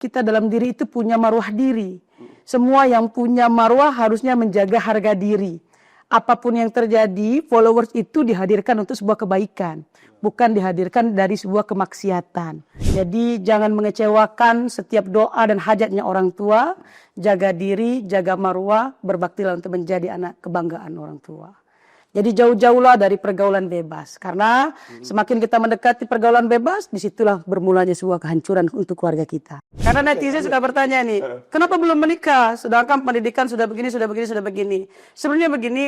kita dalam diri itu punya marwah diri. Semua yang punya marwah harusnya menjaga harga diri. Apapun yang terjadi, followers itu dihadirkan untuk sebuah kebaikan, bukan dihadirkan dari sebuah kemaksiatan. Jadi jangan mengecewakan setiap doa dan hajatnya orang tua. Jaga diri, jaga marwah, berbaktilah untuk menjadi anak kebanggaan orang tua. Jadi jauh-jauhlah dari pergaulan bebas. Karena semakin kita mendekati pergaulan bebas, disitulah bermulanya sebuah kehancuran untuk keluarga kita. Karena netizen suka bertanya nih, kenapa belum menikah? Sedangkan pendidikan sudah begini, sudah begini, sudah begini. Sebenarnya begini,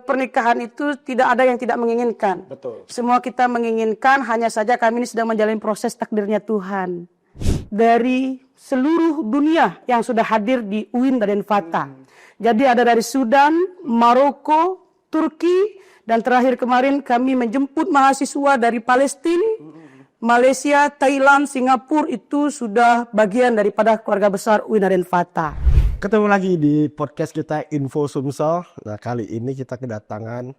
pernikahan itu tidak ada yang tidak menginginkan. Betul. Semua kita menginginkan, hanya saja kami ini sedang menjalani proses takdirnya Tuhan. Dari seluruh dunia yang sudah hadir di UIN Raden Fatah. Jadi ada dari Sudan, Maroko, Turki, dan terakhir kemarin kami menjemput mahasiswa dari Palestina, Malaysia, Thailand, Singapura. Itu sudah bagian daripada keluarga besar UIN Raden Fatah. Ketemu lagi di podcast kita Info Sumsel. Nah, kali ini kita kedatangan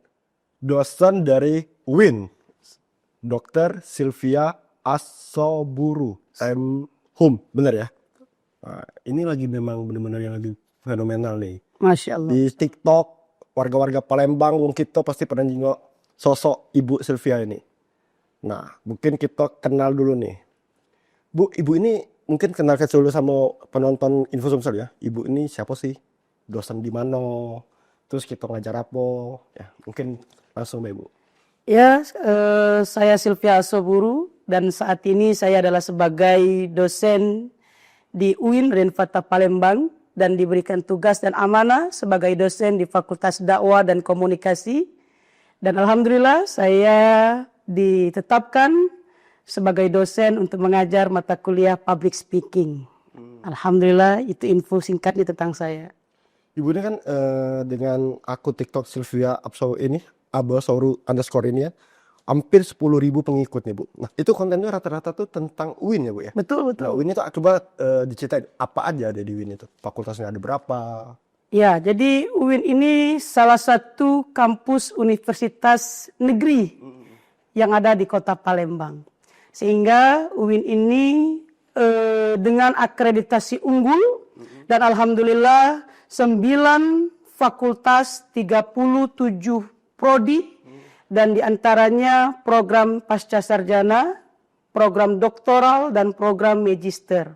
dosen dari UIN, Dr. Sylvia Asoburu M.Hum, bener ya? Nah, ini lagi memang benar-benar yang lagi fenomenal nih. Masya Allah. Di TikTok, warga-warga Palembang, wong kita pasti pernah nengok sosok Ibu Sylvia ini. Nah, mungkin kita kenal dulu nih. Bu, Ibu ini mungkin kenalkan dulu sama penonton Info Sumsel ya. Ibu ini siapa sih? Dosen di mana? Terus kita ngajar apa? Ya, mungkin langsung Ibu. Ya, saya Sylvia Asoburu dan saat ini saya adalah sebagai dosen di UIN Raden Fatah Palembang dan diberikan tugas dan amanah sebagai dosen di Fakultas Dakwah dan Komunikasi. Dan alhamdulillah saya ditetapkan sebagai dosen untuk mengajar mata kuliah public speaking. Alhamdulillah, itu info singkatnya tentang saya. Ibu ini kan dengan akun TikTok Sylvia Abso ini, Abasoru underscore ini ya, hampir 10.000 pengikut nih Bu. Nah itu kontennya rata-rata tuh tentang UIN ya Bu ya? Betul, betul. Nah UIN itu coba diceritain apa aja ada di UIN itu? Fakultasnya ada berapa? Ya, jadi UIN ini salah satu kampus universitas negeri yang ada di kota Palembang. Sehingga UIN ini dengan akreditasi unggul dan alhamdulillah 9 fakultas, 37 prodi, dan diantaranya program pasca sarjana, program doktoral, dan program magister.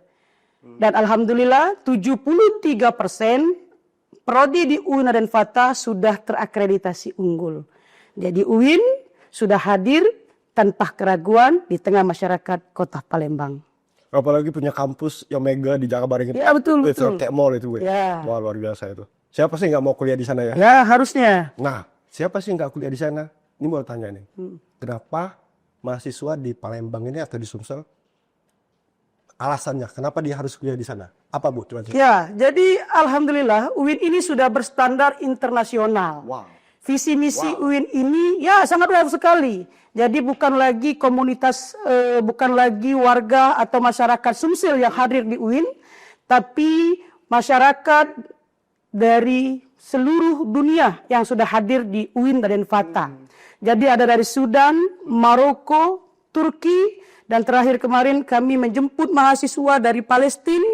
Dan alhamdulillah 73% prodi di UIN Raden Fatah sudah terakreditasi unggul. Jadi UIN sudah hadir tanpa keraguan di tengah masyarakat kota Palembang. Apalagi punya kampus yang mega di Jakabaring itu. Ya betul, betul. Kayak mall itu Bu. Ya. Wah luar biasa itu. Siapa sih nggak mau kuliah di sana ya? Ya harusnya. Nah siapa sih nggak kuliah di sana? Ini mau tanya nih, kenapa mahasiswa di Palembang ini atau di Sumsel, alasannya kenapa dia harus kuliah di sana? Apa Bu? Coba. Ya, jadi alhamdulillah UIN ini sudah berstandar internasional. Wow. Visi misi UIN ini ya sangat luas sekali. Jadi bukan lagi komunitas, bukan lagi warga atau masyarakat Sumsel yang hadir di UIN, tapi masyarakat dari seluruh dunia yang sudah hadir di UIN Raden Fatah. Jadi ada dari Sudan, Maroko, Turki, dan terakhir kemarin kami menjemput mahasiswa dari Palestina,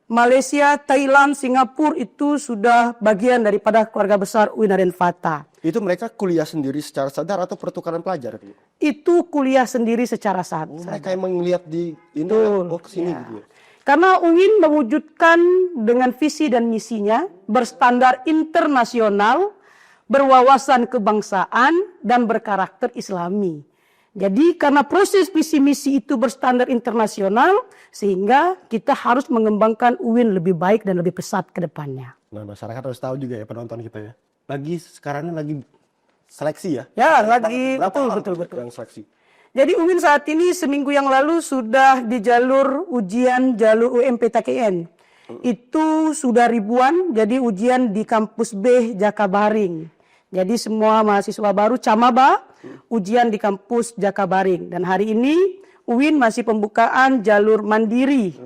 Malaysia, Thailand, Singapura. Itu sudah bagian daripada keluarga besar UIN Raden Fatah. Itu mereka kuliah sendiri secara sadar atau pertukaran pelajar? Itu kuliah sendiri secara sadar. Mereka emang ngeliat di ini, kesini ya. gitu ya? Karena UIN mewujudkan dengan visi dan misinya berstandar internasional, berwawasan kebangsaan, dan berkarakter Islami. Jadi karena proses visi misi itu berstandar internasional, sehingga kita harus mengembangkan UIN lebih baik dan lebih pesat ke depannya. Nah masyarakat harus tahu juga ya, penonton kita ya. Sekarang ini lagi seleksi ya? Ya, lagi betul. Yang seleksi. Jadi UIN saat ini seminggu yang lalu sudah di jalur UMPTKN. Itu sudah ribuan, jadi ujian di kampus B Jakabaring. Jadi semua mahasiswa baru Camaba ujian di kampus Jakabaring. Dan hari ini UIN masih pembukaan jalur mandiri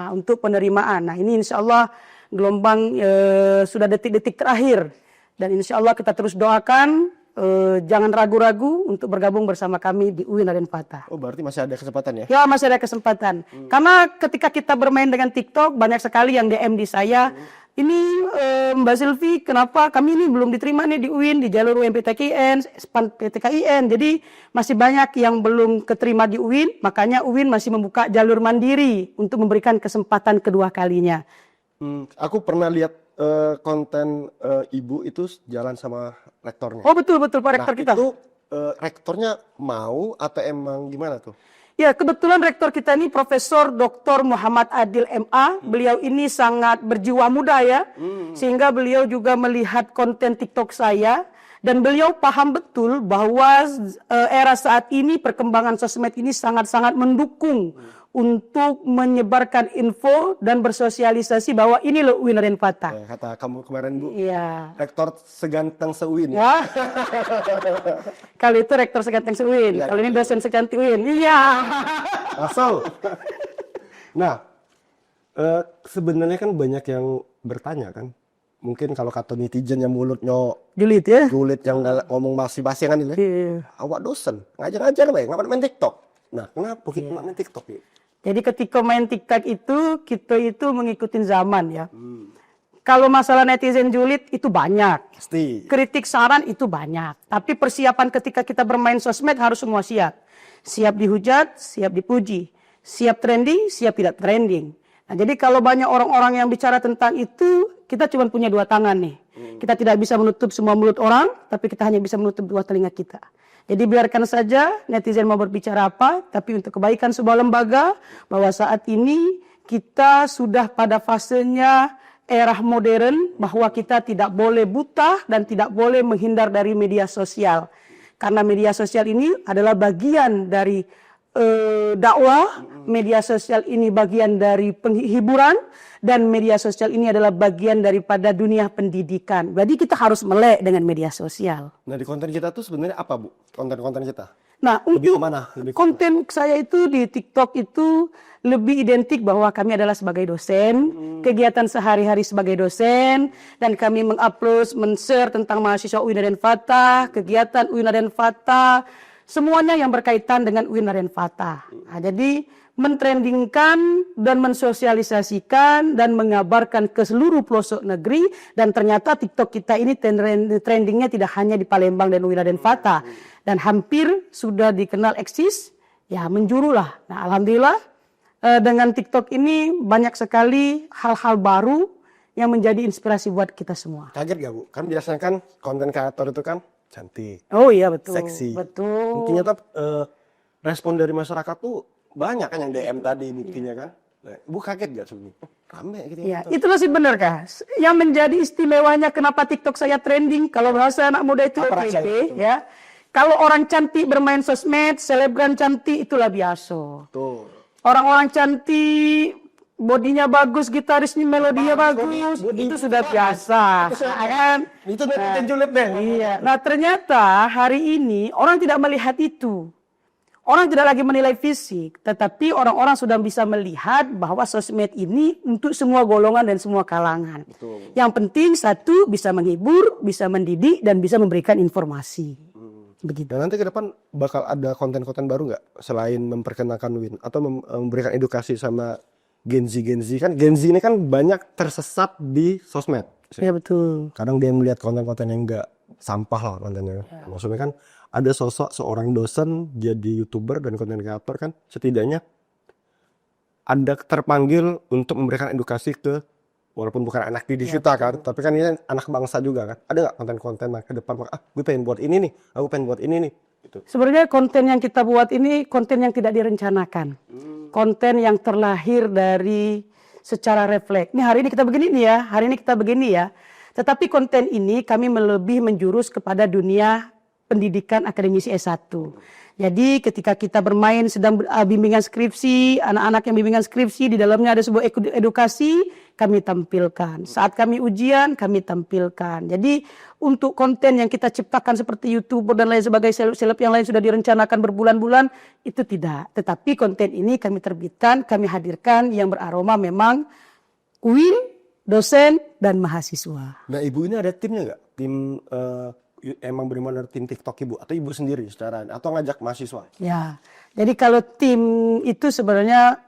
untuk penerimaan. Nah ini insya Allah gelombang sudah detik-detik terakhir. Dan insya Allah kita terus doakan jangan ragu-ragu untuk bergabung bersama kami di UIN Raden Fatah. Oh, berarti masih ada kesempatan ya? Ya, masih ada kesempatan. Karena ketika kita bermain dengan TikTok, banyak sekali yang DM di saya. Ini Mbak Sylvie, kenapa kami ini belum diterima nih di UIN, di jalur UMPTKIN, PTKIN. Jadi masih banyak yang belum keterima di UIN, makanya UIN masih membuka jalur mandiri untuk memberikan kesempatan kedua kalinya. Aku pernah lihat konten ibu itu jalan sama rektornya. Oh betul-betul Pak Rektor kita. Itu rektornya mau atau emang gimana tuh? Ya, kebetulan rektor kita ini Profesor Dr. Muhammad Adil MA. Beliau ini sangat berjiwa muda ya. Sehingga beliau juga melihat konten TikTok saya. Dan beliau paham betul bahwa era saat ini perkembangan sosmed ini sangat-sangat mendukung untuk menyebarkan info dan bersosialisasi bahwa ini loh UIN Raden Fatah. Ya, kata kamu kemarin Bu, Iya. rektor seganteng se-UIN ya? Ya. Kali itu rektor seganteng se-UIN. Ya. Kalau ini dosen secantik UIN. Iya. Asal. Nah, sebenarnya kan banyak yang bertanya kan. Mungkin kalau kata netizen yang mulutnya Julid ya. julid yang ngomong basi-basi kan ini. Iya. Awak dosen, ngajar-ngajar baik, ngapain main TikTok? Nah, kenapa kita main TikTok ya? Jadi ketika main TikTok itu, kita itu mengikuti zaman ya. Kalau masalah netizen julid itu banyak. Pasti. Kritik saran itu banyak. Tapi persiapan ketika kita bermain sosmed harus semua siap. Siap dihujat, siap dipuji. Siap trending, siap tidak trending. Nah, jadi kalau banyak orang-orang yang bicara tentang itu, kita cuma punya dua tangan nih. Kita tidak bisa menutup semua mulut orang, tapi kita hanya bisa menutup dua telinga kita. Jadi biarkan saja netizen mau berbicara apa, tapi untuk kebaikan sebuah lembaga, bahwa saat ini kita sudah pada fasenya era modern, bahwa kita tidak boleh buta dan tidak boleh menghindar dari media sosial. Karena media sosial ini adalah bagian dari dakwah, media sosial ini bagian dari penghiburan, dan media sosial ini adalah bagian daripada dunia pendidikan. Jadi kita harus melek dengan media sosial. Nah, di konten kita tuh sebenarnya apa, Bu? Konten-konten kita? Nah, Lebih untuk kemana? Lebih konten saya itu di TikTok itu lebih identik bahwa kami adalah sebagai dosen, kegiatan sehari-hari sebagai dosen, dan kami mengupload, men-share tentang mahasiswa UIN Raden Fatah, kegiatan UIN Raden Fatah, semuanya yang berkaitan dengan UIN Raden Fatah. Nah, jadi mentrendingkan dan mensosialisasikan dan mengabarkan ke seluruh pelosok negeri, dan ternyata TikTok kita ini trendingnya tidak hanya di Palembang dan UIN Raden Fatah, dan hampir sudah dikenal eksis, ya menjurulah. Nah, alhamdulillah dengan TikTok ini banyak sekali hal-hal baru yang menjadi inspirasi buat kita semua. Kaget gak, Bu? Kan biasanya kan konten kreator itu kan cantik, Oh iya betul. seksi. Betul. Buktinya tuh respon dari masyarakat tuh banyak kan yang DM tadi buktinya kan. Nah, Bu kaget gak sebenarnya? Rame gitu Ya, itulah sih benar kah? Yang menjadi istimewanya kenapa TikTok saya trending, kalau bahasa anak muda itu Apa FYP, rahasianya? ya. Kalau orang cantik bermain sosmed, selebgram cantik itulah biasa. Tuh. Orang-orang cantik, bodinya bagus, gitarisnya melodinya bagus, itu sudah biasa. Kan? Itu netizen julid deh. Iya. Nah, ternyata hari ini orang tidak melihat itu. Orang tidak lagi menilai fisik, tetapi orang-orang sudah bisa melihat bahwa sosmed ini untuk semua golongan dan semua kalangan. Betul. Yang penting satu, bisa menghibur, bisa mendidik, dan bisa memberikan informasi. Begitu. Dan nanti ke depan bakal ada konten-konten baru nggak selain memperkenalkan UIN atau memberikan edukasi sama Gen Z kan Gen Z ini kan banyak tersesat di sosmed. Ya betul. Kadang dia melihat konten-konten yang nggak sampah lah kontennya. Maksudnya kan ada sosok seorang dosen jadi YouTuber dan konten kreator kan setidaknya ada terpanggil untuk memberikan edukasi ke walaupun bukan anak didik kita kan, tapi kan ini anak bangsa juga kan. Ada nggak konten-konten ke depan? Gue pengen buat ini nih, aku pengen buat ini nih. Gitu. Sebenarnya konten yang kita buat ini konten yang tidak direncanakan. Konten yang terlahir dari secara refleks. Ini hari ini kita begini nih ya, hari ini kita begini ya. Tetapi konten ini kami lebih menjurus kepada dunia pendidikan akademisi S1. Jadi ketika kita bermain sedang bimbingan skripsi, anak-anak yang bimbingan skripsi di dalamnya ada sebuah edukasi, kami tampilkan. Saat kami ujian, kami tampilkan. Jadi untuk konten yang kita ciptakan seperti YouTuber dan lain sebagainya, seleb yang lain sudah direncanakan berbulan-bulan, itu tidak. Tetapi konten ini kami terbitkan, kami hadirkan yang beraroma memang UIN, dosen, dan mahasiswa. Nah, Ibu ini ada timnya nggak? Tim emang benar-benar tim TikTok ibu atau ibu sendiri secara atau ngajak mahasiswa? Ya, jadi kalau tim itu sebenarnya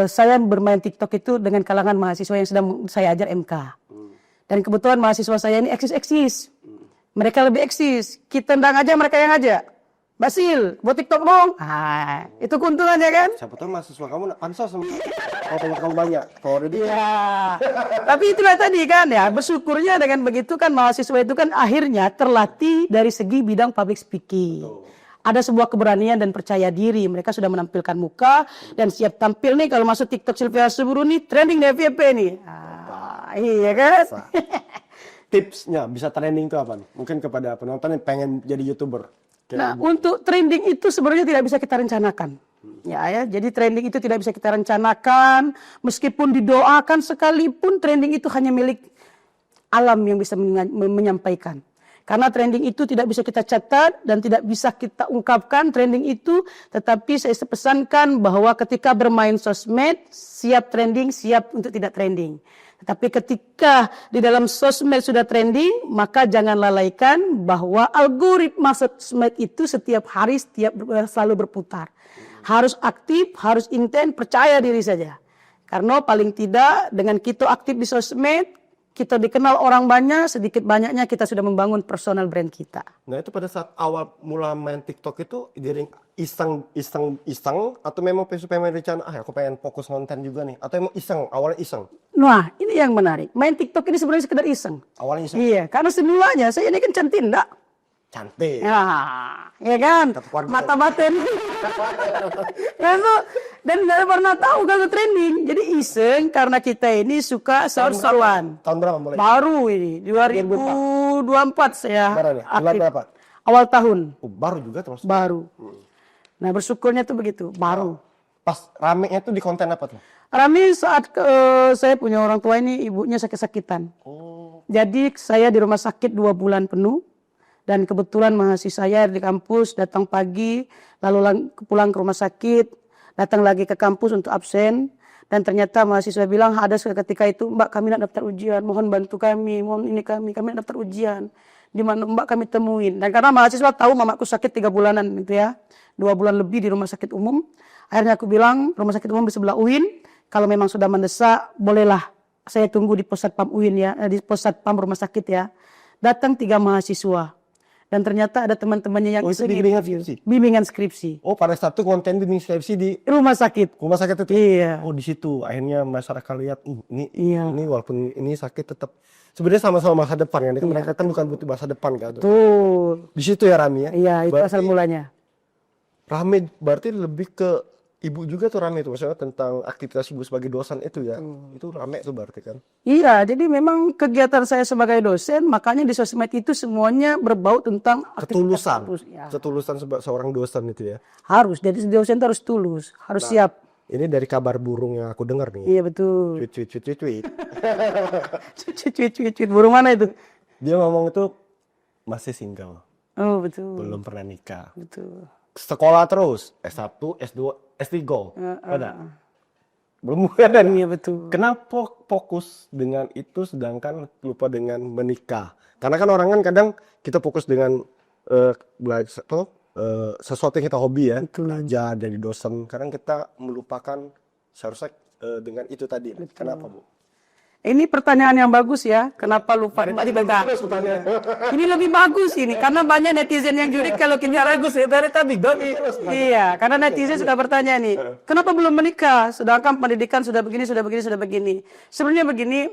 saya bermain TikTok itu dengan kalangan mahasiswa yang sedang saya ajar MK. Dan kebetulan mahasiswa saya ini eksis. Mereka lebih eksis. Kita tendang aja, mereka yang ngajak. Basil, buat TikTok dong. Itu keuntungannya kan? Siapa tahu mahasiswa kamu pansos sama kalau kamu banyak. Kalau dia Ya, tapi itulah tadi kan ya, bersyukurnya dengan begitu kan mahasiswa itu kan akhirnya terlatih dari segi bidang public speaking. Ada sebuah keberanian dan percaya diri. Mereka sudah menampilkan muka dan siap tampil nih kalau masuk TikTok Sylvia Suburu nih trending di FYP nih. Iya kan? tipsnya bisa trending itu apa nih? Mungkin kepada penonton yang pengen jadi YouTuber. Nah, untuk trending itu sebenarnya tidak bisa kita rencanakan. Ya, jadi trending itu tidak bisa kita rencanakan, meskipun didoakan sekalipun trending itu hanya milik alam yang bisa menyampaikan. Karena trending itu tidak bisa kita catat dan tidak bisa kita ungkapkan trending itu, tetapi saya pesankan bahwa ketika bermain sosmed, siap trending, siap untuk tidak trending. Tetapi ketika di dalam sosmed sudah trending, maka jangan lalaikan bahwa algoritma sosmed itu setiap hari selalu berputar. Harus aktif, harus intens, percaya diri saja. Karena paling tidak dengan kita aktif di sosmed, kita dikenal orang banyak, sedikit banyaknya kita sudah membangun personal brand kita. Nah itu pada saat awal mula main TikTok itu jadi iseng atau memang pengen rencana aku pengen fokus konten juga nih atau emang iseng awalnya iseng? Nah ini yang menarik, main TikTok ini sebenarnya sekedar iseng. Awalnya iseng? Iya, karena semulanya saya ini kan cantik. Cantik. Ya kan, mata batin. Dan nggak pernah tahu kalau trending. Jadi iseng karena kita ini suka seru-seruan. Tahun berapa mulai? Baru ini 2024 saya aktif. Berapa? Awal tahun. Oh, baru juga terus. Baru. Nah bersyukurnya tuh begitu, baru. Pas ramenya tuh di konten apa tuh? Rame saat saya punya orang tua ini ibunya sakit-sakitan. Jadi saya di rumah sakit 2 bulan penuh. Dan kebetulan mahasiswa saya di kampus datang pagi, lalu pulang ke rumah sakit, datang lagi ke kampus untuk absen. Dan ternyata mahasiswa bilang ada ketika itu, Mbak kami nak daftar ujian, mohon bantu kami, mohon ini kami nak daftar ujian. Di mana Mbak kami temuin. Dan karena mahasiswa tahu mamaku sakit 3 bulanan gitu ya, 2 bulan lebih di rumah sakit umum. Akhirnya aku bilang rumah sakit umum di sebelah UIN, kalau memang sudah mendesak bolehlah saya tunggu di pos satpam UIN ya, di pos satpam rumah sakit ya. Datang 3 mahasiswa. Dan ternyata ada teman-temannya yang bimbingan skripsi. Oh, pada saat itu konten bimbingan skripsi di rumah sakit. Rumah sakit itu. Iya. Oh, di situ akhirnya masyarakat lihat ini walaupun ini sakit tetap sebenarnya sama-sama masa depan kan. Iya. Mereka kan bukan butuh masa depan kan. Betul. Di situ ya Rami ya. Iya, itu berarti, asal mulanya. Rami berarti lebih ke ibu juga tuh rame itu maksudnya tentang aktivitas ibu sebagai dosen itu ya. Itu rame tuh berarti kan. Iya, jadi memang kegiatan saya sebagai dosen makanya di sosmed itu semuanya berbau tentang ketulusan. Ketulusan seorang dosen itu ya. Harus, jadi dosen itu harus tulus, harus siap. Ini dari kabar burung yang aku dengar nih. Iya betul. Tweet. Burung mana itu? Dia ngomong itu masih single. Oh betul. Belum pernah nikah. Betul. Sekolah terus, S1, S2, S3, ada? Belum ada. Iya betul. Kenapa fokus dengan itu sedangkan lupa dengan menikah? Karena kan orang kan kadang kita fokus dengan sesuatu yang kita hobi ya, belajar jadi dosen. Kadang kita melupakan seharusnya dengan itu tadi. Betul. Kenapa Bu? Ini pertanyaan yang bagus ya. Kenapa lupa? Ini lebih bagus ini karena banyak netizen yang jurik kalau kita ragus dari tadi. Iya, karena netizen sudah bertanya nih, kenapa belum menikah? Sedangkan pendidikan sudah begini. Sebenarnya begini,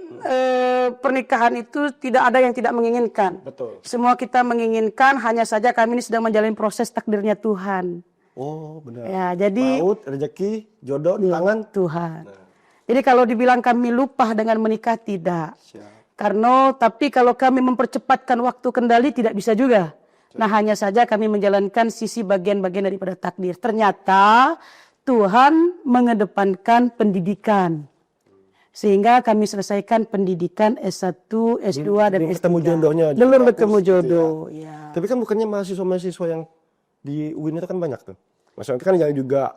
pernikahan itu tidak ada yang tidak menginginkan. Betul. Semua kita menginginkan, hanya saja kami ini sedang menjalani proses takdirnya Tuhan. Oh benar. Ya, jadi maut, rezeki, jodoh di tangan Tuhan. Jadi kalau dibilang kami lupa dengan menikah, tidak. Tapi kalau kami mempercepatkan waktu kendali, tidak bisa juga. Nah hanya saja kami menjalankan sisi bagian-bagian daripada takdir. Ternyata Tuhan mengedepankan pendidikan. Sehingga kami selesaikan pendidikan S1, S2, dan S3. Ketemu jodohnya. Belum bertemu jodoh. Ya. Tapi kan bukannya mahasiswa-mahasiswa yang di UIN itu kan banyak tuh. Maksudnya kan yang juga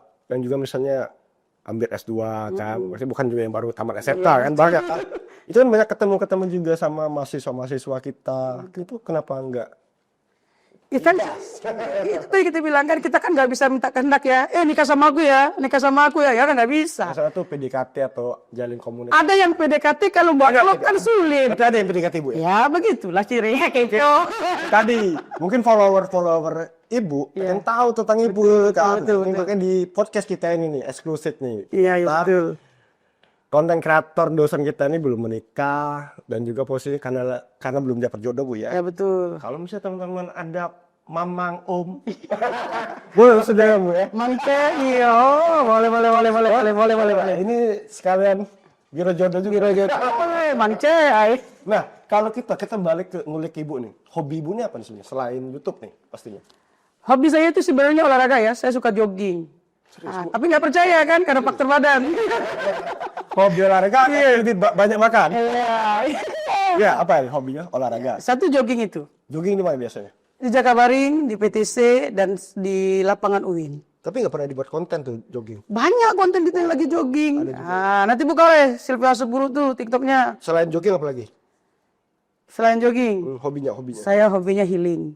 misalnya ambil S2 kan, maksudnya bukan juga yang baru tamat SMK kan banyak kan. Itu kan banyak ketemu juga sama mahasiswa-mahasiswa kita. Itu kenapa enggak Ya kan, itu tadi kita bilang kan, kita kan nggak bisa minta kehendak ya, nikah sama aku ya, ya kan nggak bisa. Misalnya tuh PDKT atau jalin komunikasi. Ada yang PDKT kalau buat lo kan sulit. Berarti ada yang PDKT Bu ya? Ya begitulah cirinya gitu. Tadi mungkin follower Ibu yang tahu tentang Ibu kan. betul. Makanya di podcast kita ini nih eksklusif nih. Iya, betul. Konten kreator dosen kita ini belum menikah dan juga posisi karena belum dapat jodoh Bu ya. Ya betul. Kalau misalnya teman-teman ada mamang om, boleh sudah Bu ya. Mangke, iya, boleh. Ini sekalian biro jodoh juga. Boleh, mangke, ay. Nah, kalau kita balik ke ngulik Ibu nih. Hobi Ibu nih apa nih sebenarnya? Selain YouTube nih pastinya. Hobi saya itu sebenarnya olahraga ya, saya suka jogging. Tapi nggak percaya kan, karena faktor badan. Hobi olahraga, banyak makan. Iya. Ya, apa ya hobinya? Olahraga. Satu jogging itu. Jogging di mana biasanya? Di Jakabaring, di PTC, dan di lapangan UIN. Tapi nggak pernah dibuat konten tuh jogging. Banyak konten kita yang lagi jogging. Nanti buka oleh Sylvia 10 tuh TikToknya. Selain jogging apa lagi? Selain jogging, Hobinya. saya hobinya healing.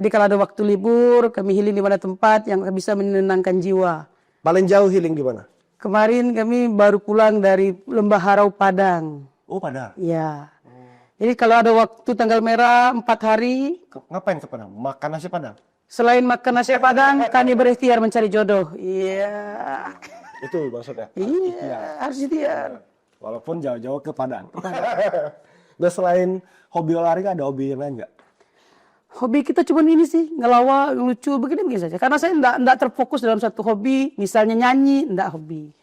Jadi kalau ada waktu libur, kami healing di mana tempat yang bisa menenangkan jiwa. Paling jauh healing di mana? Kemarin kami baru pulang dari Lembah Harau Padang. Oh, Padang. Ya. Jadi kalau ada waktu tanggal merah 4 hari, Ngapain ke Padang? Makan nasi Padang? selain makan nasi Padang, kami berikhtiar mencari jodoh. Iya. Itu maksudnya? Iya, harus ikhtiar. Walaupun jauh-jauh ke Padang. Nah, selain hobi olahraga ada hobi yang lain nggak? Hobi kita cuma ini sih, ngelawak, lucu, begini saja. Karena saya enggak terfokus dalam satu hobi, misalnya nyanyi, enggak hobi.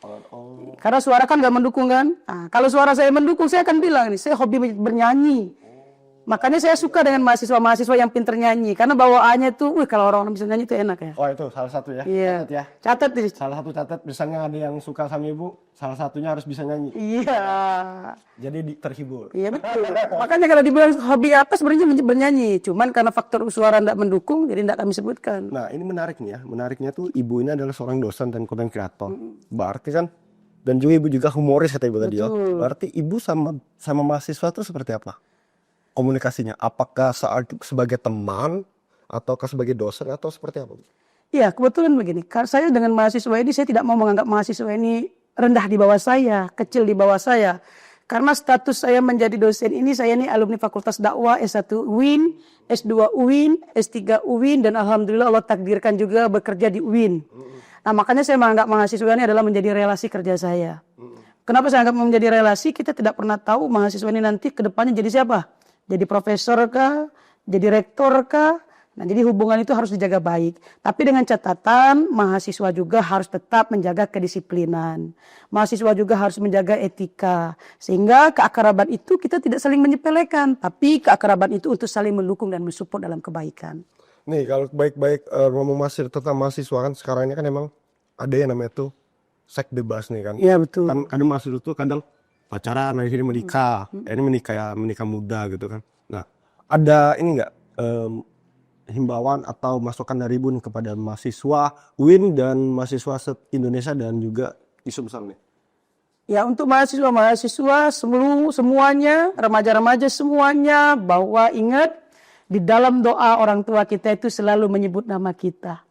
Karena suara kan nggak mendukung kan. Nah, kalau suara saya mendukung, saya akan bilang nih, saya hobi bernyanyi. Makanya saya suka dengan mahasiswa-mahasiswa yang pinter nyanyi. Karena bawaannya tuh, kalau orang bisa nyanyi itu enak ya. Oh, itu salah satu ya? Iya. Catat ya? Catat nih. Salah satu catat, misalnya ada yang suka sama Ibu, salah satunya harus bisa nyanyi. Iya. Jadi terhibur. Iya betul. Makanya kalau dibilang hobi apa sebenarnya bernyanyi. Cuman karena faktor suara tidak mendukung, jadi tidak kami sebutkan. Nah, ini menarik nih ya. Menariknya tuh Ibu ini adalah seorang dosen dan konten kreator. Berarti kan, dan juga Ibu juga humoris kata Ibu tadi ya. Berarti Ibu sama mahasiswa tuh seperti apa? Komunikasinya? Apakah saat sebagai teman, ataukah sebagai dosen, atau seperti apa? Iya, kebetulan begini. Saya dengan mahasiswa ini, saya tidak mau menganggap mahasiswa ini rendah di bawah saya, kecil di bawah saya. Karena status saya menjadi dosen ini, saya ini alumni Fakultas Dakwah S1 UIN, S2 UIN, S3 UIN, dan alhamdulillah Allah takdirkan juga bekerja di UIN. Nah, makanya saya menganggap mahasiswa ini adalah menjadi relasi kerja saya. Kenapa saya anggap menjadi relasi? Kita tidak pernah tahu mahasiswa ini nanti ke depannya jadi siapa? Jadi profesor kah? Jadi rektor kah? Nah, jadi hubungan itu harus dijaga baik. Tapi dengan catatan, mahasiswa juga harus tetap menjaga kedisiplinan. Mahasiswa juga harus menjaga etika. Sehingga keakraban itu kita tidak saling menyepelekan. Tapi keakraban itu untuk saling mendukung dan mensupport dalam kebaikan. Nih, kalau baik-baik ngomong tentang mahasiswa kan sekarang ini kan emang ada yang namanya tuh seks bebas nih kan. Iya, betul. Kan kadang mahasiswa tuh kadang pacaran, nah ini menikah. Ini menikah muda gitu kan. Nah, ada ini enggak himbauan atau masukan dari Ibu kepada mahasiswa UIN dan mahasiswa Indonesia dan juga di Sumsel nih? Ya, untuk mahasiswa-mahasiswa semuanya, remaja-remaja semuanya, bahwa ingat di dalam doa orang tua kita itu selalu menyebut nama kita.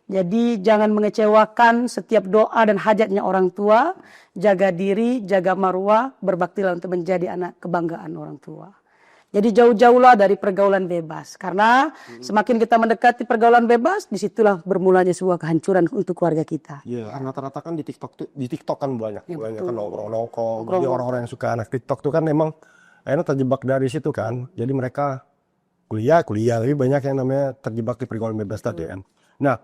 Jadi jangan mengecewakan setiap doa dan hajatnya orang tua. Jaga diri, jaga marwah, berbaktilah untuk menjadi anak kebanggaan orang tua. Jadi jauh-jauhlah dari pergaulan bebas. Karena semakin kita mendekati pergaulan bebas, disitulah bermulanya sebuah kehancuran untuk keluarga kita. Iya, rata-rata kan di TikTok kan banyak kan nongkrong. Jadi orang-orang yang suka anak TikTok tuh kan memang akhirnya terjebak dari situ kan. Jadi mereka kuliah, tapi banyak yang namanya terjebak di pergaulan bebas tadi kan. Nah,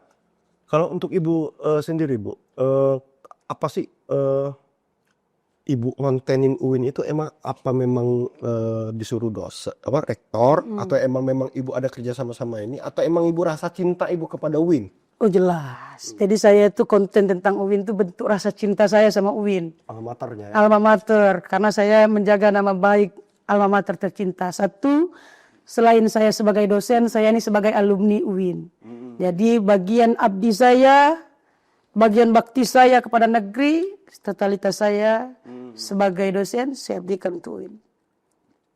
kalau untuk Ibu sendiri Bu, apa sih Ibu ngontenin UIN itu emang apa memang disuruh dosen, rektor, atau memang Ibu ada kerja sama ini, atau emang Ibu rasa cinta Ibu kepada UIN? Oh jelas. Jadi saya itu konten tentang UIN itu bentuk rasa cinta saya sama UIN. Alma maternya ya? Alma mater, karena saya menjaga nama baik alma mater tercinta. Satu, selain saya sebagai dosen, saya ini sebagai alumni UIN. Jadi bagian abdi saya, bagian bakti saya kepada negeri, totalitas saya sebagai dosen, saya abdikan untuk UIN.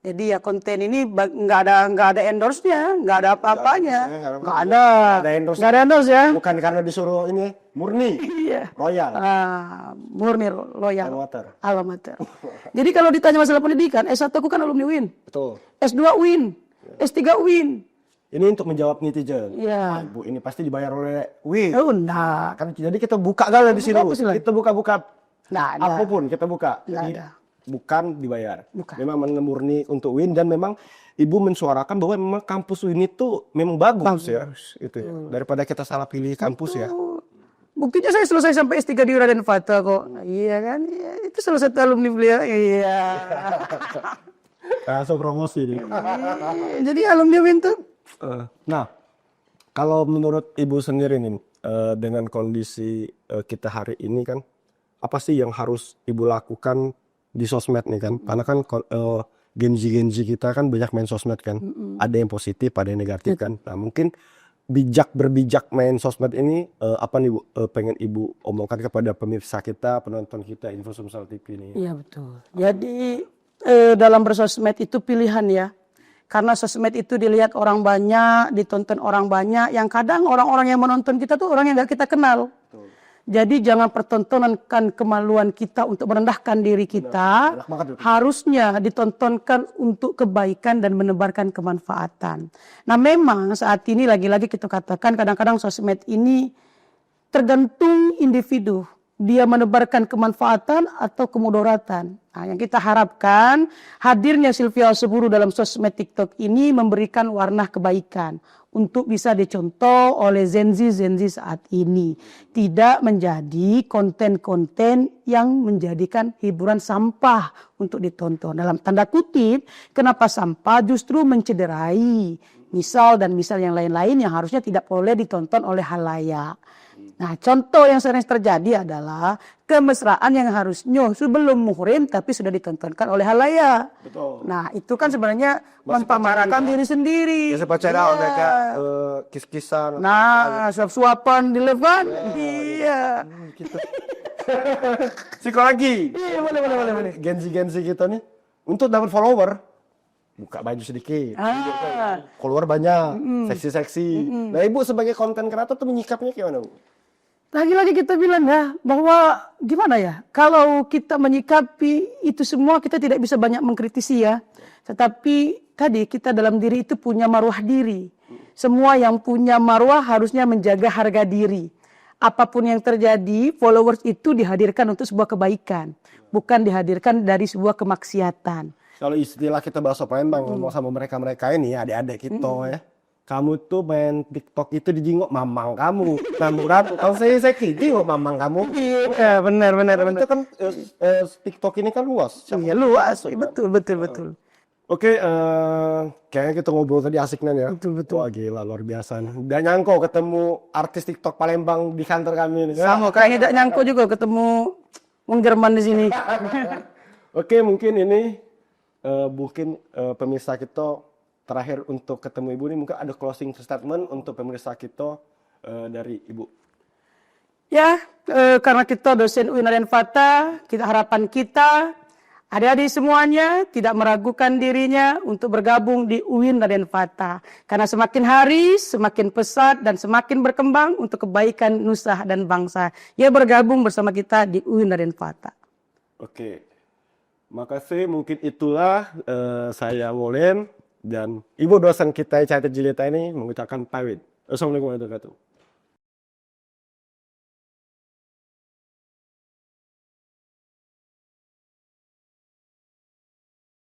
Jadi ya konten ini nggak ada endorse-nya, nggak ada apa-apanya, nggak ada endorse. nggak ada endorse ya. Bukan karena disuruh ini murni, Iya. royal, Murni loyal. amateur. Alma mater. Jadi kalau ditanya masalah pendidikan, S1 aku kan alumni UIN, Betul. S2 UIN, S3 UIN. Ini untuk menjawab netizen. Iya. Bu, ini pasti dibayar oleh Wih. Oh, enggak. Kan jadi kita buka kan di sini. Buka apa sih, Lan? Kita buka-buka Nggak ada. apapun kita buka. Nggak Ini ada. bukan dibayar. Bukan. Memang murni untuk Win dan memang Ibu mensuarakan bahwa memang kampus Win itu memang bagus ya. Itu ya. Daripada kita salah pilih kampus ya. Buktinya saya selesai sampai S3 di Raden Fata kok. Iya kan? Iya, itu salah satu alumni beliau. Iya. Langsung promosi nih. Jadi alumni UIN tuh. Nah, kalau menurut Ibu sendiri nih, dengan kondisi kita hari ini kan, apa sih yang harus Ibu lakukan di sosmed nih kan? Karena kan Gen Z kita kan banyak main sosmed kan. Ada yang positif, ada yang negatif kan. Nah, mungkin berbijak main sosmed ini apa nih Bu, pengen Ibu omongkan kepada pemirsa kita, penonton kita Info Sumsel TV ini? Iya betul. Jadi dalam bersosmed itu pilihan ya. Karena sosmed itu dilihat orang banyak, ditonton orang banyak. Yang kadang orang-orang yang menonton kita tuh orang yang gak kita kenal. Betul. Jadi jangan pertontonkan kemaluan kita untuk merendahkan diri kita. Harusnya ditontonkan untuk kebaikan dan menebarkan kemanfaatan. Nah memang saat ini lagi-lagi kita katakan kadang-kadang sosmed ini tergantung individu. Dia menebarkan kemanfaatan atau kemudaratan. Nah, yang kita harapkan hadirnya Sylvia Asuburu dalam sosmed TikTok ini memberikan warna kebaikan untuk bisa dicontoh oleh Gen Z saat ini. Tidak menjadi konten-konten yang menjadikan hiburan sampah untuk ditonton. Dalam tanda kutip, kenapa sampah justru mencederai misal yang lain-lain yang harusnya tidak boleh ditonton oleh halayak. Nah, contoh yang sering terjadi adalah kemesraan yang harusnya sebelum muhrim tapi sudah ditontonkan oleh halayak. Betul. Nah, itu kan sebenarnya mempamerkan diri sendiri. Ya sepacaran mereka kis-kisan. Nah, suap-suapan di depan. Iya. Gitu. Psikologi. Iya, boleh. Gen Z kita nih untuk dapat follower buka baju sedikit. Follower banyak, seksi-seksi. Nah, Ibu sebagai konten kreator tuh menyikapnya gimana, Bu? Lagi-lagi kita bilang ya, bahwa gimana ya, kalau kita menyikapi itu semua kita tidak bisa banyak mengkritisi ya. Tetapi tadi kita dalam diri itu punya maruah diri. Semua yang punya maruah harusnya menjaga harga diri. Apapun yang terjadi, followers itu dihadirkan untuk sebuah kebaikan. Bukan dihadirkan dari sebuah kemaksiatan. Kalau istilah kita bahasa Palembang ngomong sama mereka ini adik-adik kita ya. Kamu tuh main TikTok itu dijingok mamang kamu. Namurat kalau saya jingok mamang kamu. Iya, benar. Itu kan TikTok ini kan luas. Iya, luas. Betul. Oke, kayaknya kita ngobrol tadi asiknya ya. Betul. Wah gila, luar biasa. Udah nyangko ketemu artis TikTok Palembang di kantor kami ini. Sama, kayaknya tidak nyangko juga ketemu Wong Jerman di sini. Oke, mungkin ini pemirsa kita terakhir untuk ketemu Ibu ini mungkin ada closing statement untuk pemirsa kita dari Ibu. Ya, karena kita dosen UIN Raden Fata, harapan kita adik-adik semuanya tidak meragukan dirinya untuk bergabung di UIN Raden Fata. Karena semakin hari semakin pesat dan semakin berkembang untuk kebaikan nusa dan bangsa. Ya bergabung bersama kita di UIN Raden Fata. Oke, makasih. Mungkin itulah saya Wolen dan Ibu dosen kita Catet Jilita ini mengucapkan pamit. Assalamualaikum warahmatullahi wabarakatuh.